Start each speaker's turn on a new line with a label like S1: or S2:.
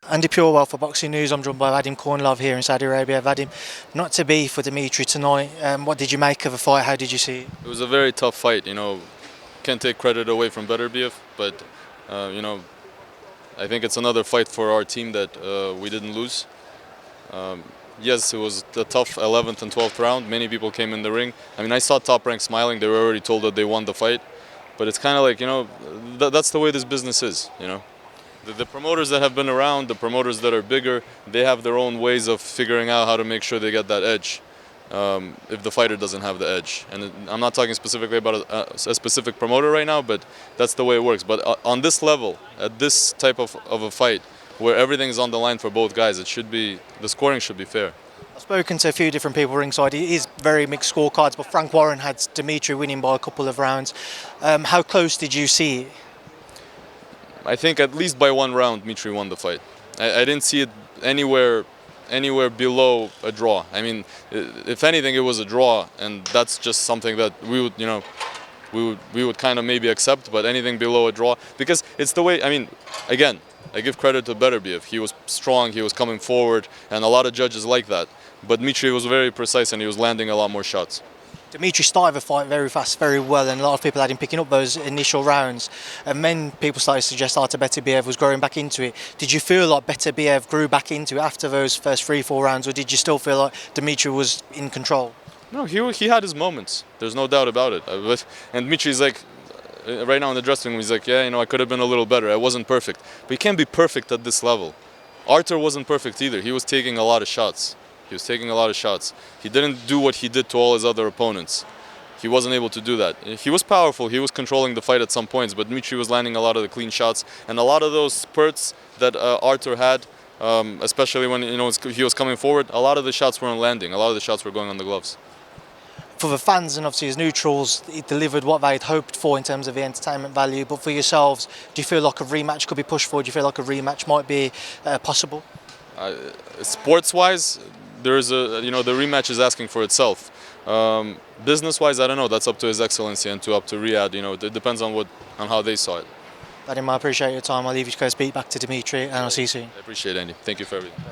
S1: Andy Purewell for Boxing News. I'm joined by Vadim Kornilov here in Saudi Arabia. Vadim, not to be for Dmitry tonight. What did you make of the fight? How did you see it?
S2: It was a very tough fight. Can't take credit away from Beterbiev, but I think it's another fight for our team that we didn't lose. Yes, it was the tough 11th and 12th round. Many people came in the ring. I mean, I saw Top Rank smiling. They were already told that they won the fight. But it's kind of like, that's the way this business is. The promoters that have been around, the promoters that are bigger, they have their own ways of figuring out how to make sure they get that edge if the fighter doesn't have the edge. And I'm not talking specifically about a specific promoter right now, but that's the way it works. But on this level, at this type of a fight, where everything is on the line for both guys, the scoring should be fair.
S1: I've spoken to a few different people ringside. It is very mixed scorecards, but Frank Warren had Dmitry winning by a couple of rounds. How close did you see it?
S2: I think at least by one round, Dmitry won the fight. I didn't see it anywhere below a draw. I mean, if anything, it was a draw, and that's just something that we would kind of maybe accept. But anything below a draw, because it's the way. I mean, again, I give credit to Beterbiev. He was strong. He was coming forward, and a lot of judges like that. But Dmitry was very precise, and he was landing a lot more shots.
S1: Dmitry started the fight very fast, very well, and a lot of people had him picking up those initial rounds. And then people started to suggest Beterbiev was growing back into it. Did you feel like Beterbiev grew back into it after those first 3-4 rounds, or did you still feel like Dmitry was in control?
S2: No, he had his moments. There's no doubt about it. And Dmitry's like, right now in the dressing room, he's like, yeah, I could have been a little better. I wasn't perfect. But you can't be perfect at this level. Artur wasn't perfect either. He was taking a lot of shots. He didn't do what he did to all his other opponents. He wasn't able to do that. He was powerful. He was controlling the fight at some points, but Dmitry was landing a lot of the clean shots. And a lot of those spurts that Artur had, especially when he was coming forward, a lot of the shots weren't landing. A lot of the shots were going on the gloves.
S1: For the fans and obviously as neutrals, it delivered what they'd hoped for in terms of the entertainment value. But for yourselves, do you feel like a rematch could be pushed for? Do you feel like a rematch might be possible?
S2: Sports-wise, there's the rematch is asking for itself. Business-wise, I don't know. That's up to His Excellency and up to Riyadh. It depends on how they saw it.
S1: Vadim, I appreciate your time. I'll leave you to go speak back to Dmitry, and I'll see you soon.
S2: I appreciate it, Andy. Thank you for everything.